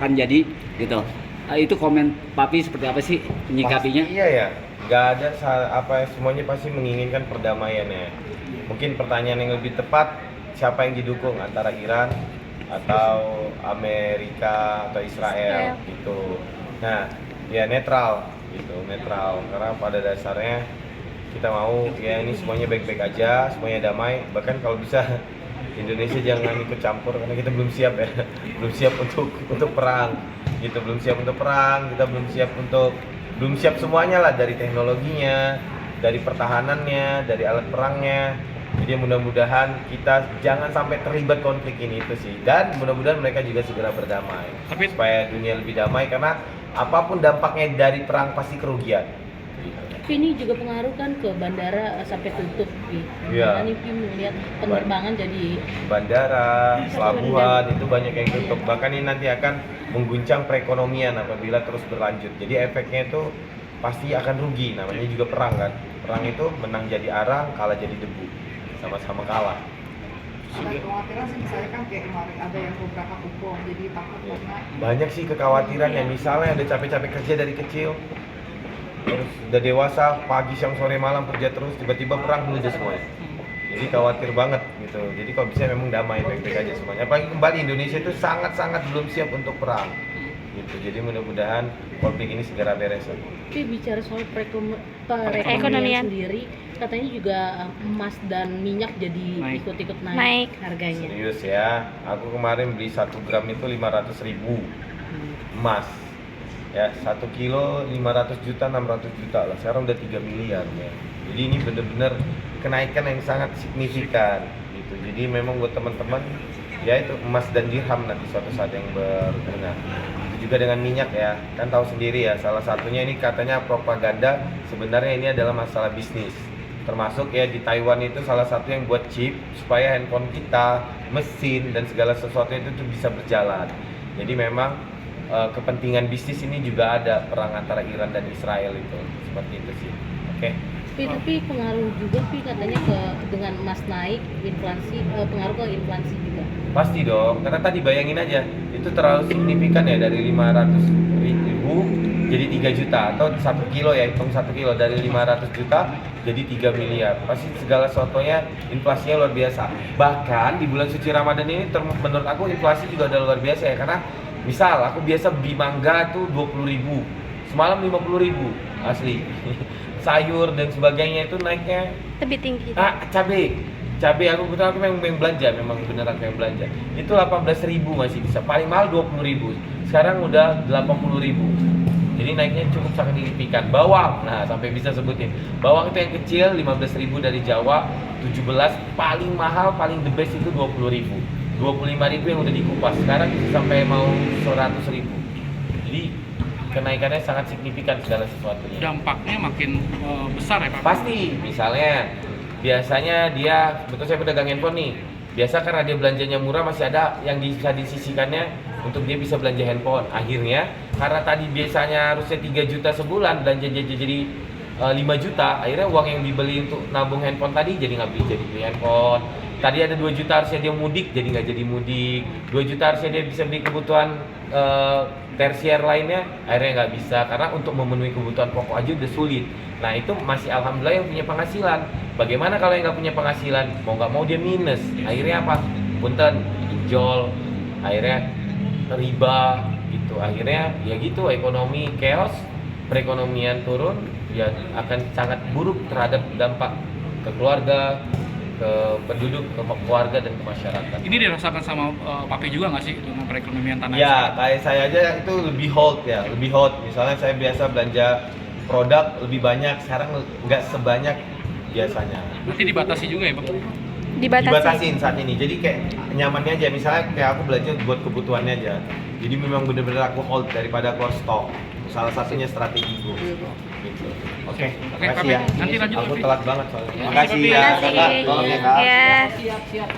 akan jadi gitu. Itu komen Papi seperti apa sih menyikapinya? Pasti iya ya, nggak ada semuanya pasti menginginkan perdamaian ya. Mungkin pertanyaan yang lebih tepat, siapa yang didukung antara Iran atau Amerika atau Israel gitu. Nah, ya netral gitu, netral karena pada dasarnya kita mau ya ini semuanya baik-baik aja, semuanya damai. Bahkan kalau bisa Indonesia jangan ikut campur karena kita belum siap ya, belum siap untuk perang gitu, belum siap untuk perang, kita belum siap semuanya lah, dari teknologinya, dari pertahanannya, dari alat perangnya. Jadi mudah-mudahan kita jangan sampai terlibat konflik ini itu sih, dan mudah-mudahan mereka juga segera berdamai supaya dunia lebih damai, karena apapun dampaknya dari perang pasti kerugian. Tapi ini juga pengaruh kan ke bandara sampai tutup gitu. Iya. Ini melihat penerbangan jadi Bandara, pelabuhan itu banyak yang tutup. Bahkan ini nanti akan mengguncang perekonomian apabila terus berlanjut. Jadi efeknya itu pasti akan rugi. Namanya juga perang kan. Perang itu menang jadi arang, kalah jadi debu. Sama-sama kalah. Ada kekhawatiran sih, misalnya kan kayak kemarin ada yang beberapa kupon, jadi takut karena Banyak sih kekhawatiran ya. Misalnya ada capek-capek kerja dari kecil, terus udah dewasa, pagi, siang, sore, malam kerja terus, tiba-tiba perang udah semuanya. Jadi khawatir banget gitu. Jadi kalau bisa memang damai, baik-baik aja semuanya. Apalagi kembali Indonesia itu sangat-sangat belum siap untuk perang gitu. Jadi mudah-mudahan konflik ini segera beres. tapi bicara soal perekonomian sendiri, katanya juga emas dan minyak jadi ikut-ikut naik harganya. Serius ya, aku kemarin beli 1 gram itu 500.000 emas. Ya, 1 kilo 500 juta, 600 juta lah. Sekarang udah 3 miliar ya. Jadi ini benar-benar kenaikan yang sangat signifikan gitu. Jadi memang buat teman-teman ya itu emas dan dirham nanti suatu saat yang berguna. Itu juga dengan minyak ya. Kan tahu sendiri ya, salah satunya ini katanya propaganda, sebenarnya ini adalah masalah bisnis. Termasuk ya di Taiwan itu salah satu yang buat chip supaya handphone kita, mesin dan segala sesuatunya itu tuh bisa berjalan. Jadi memang kepentingan bisnis ini juga ada, perang antara Iran dan Israel itu seperti itu sih. Oke. Tapi pengaruh juga katanya dengan emas naik, inflasi pengaruh ke inflasi juga. Pasti dong, karena tadi bayangin aja itu terlalu signifikan ya, dari 500.000 jadi 3 juta, atau 1 kilo ya, hitung 1 kilo dari 500 juta jadi 3 miliar. Pasti segala sesuatunya inflasinya luar biasa. Bahkan di bulan suci Ramadan ini menurut aku inflasi juga udah luar biasa ya, karena misal aku biasa beli mangga tuh 20.000, semalam 50.000 asli. Sayur dan sebagainya itu naiknya lebih tinggi. Cabai aku memang belanja, memang beneran yang belanja. Itu 18.000 masih bisa, paling mahal 20.000. Sekarang udah 80.000. Jadi naiknya cukup sangat signifikan. Bawang, nah sampai bisa sebutin. Bawang itu yang kecil 15.000 dari Jawa, 17, paling mahal, paling the best itu 20.000. 25.000 yang udah dikupas, sekarang bisa sampai mau 100.000. Jadi kenaikannya sangat signifikan segala sesuatunya. Dampaknya makin besar ya Pak? Pasti, misalnya biasanya dia, betul saya pedagang handphone nih, biasa karena dia belanjanya murah masih ada yang bisa disisihkannya untuk dia bisa belanja handphone. Akhirnya karena tadi biasanya harusnya 3 juta sebulan, belanja jadi 5 juta, akhirnya uang yang dibeli untuk nabung handphone tadi jadi nggak beli, jadi beli handphone. Tadi ada 2 juta harusnya dia mudik, jadi nggak jadi mudik. 2 juta harusnya dia bisa beli kebutuhan tersier lainnya, akhirnya nggak bisa, karena untuk memenuhi kebutuhan pokok aja udah sulit. Nah itu masih alhamdulillah yang punya penghasilan. Bagaimana kalau yang nggak punya penghasilan, mau nggak mau dia minus, akhirnya apa? Punten, pinjol, akhirnya riba gitu. Akhirnya ya gitu, ekonomi chaos, perekonomian turun, ya akan sangat buruk terhadap dampak ke keluarga, ke penduduk, ke keluarga dan ke masyarakat. Ini dirasakan sama Papi juga nggak sih dengan perekonomian tanah? Ya, kayak saya aja itu lebih hold ya, lebih hold. Misalnya saya biasa belanja produk lebih banyak, sekarang nggak sebanyak biasanya. Nanti dibatasi juga ya Bang? Dibatasin saat ini. Jadi kayak nyamannya aja, misalnya kayak aku belanja buat kebutuhannya aja. Jadi memang bener-bener aku hold daripada aku harus stok. Salah satunya strategiku. Gitu. Oke, makasih ya. Nanti lanjut. Aku telat banget soalnya. Makasih, Makasih ya. Makasih. Kakak. Tolong ya, Kak. Ya. Siap.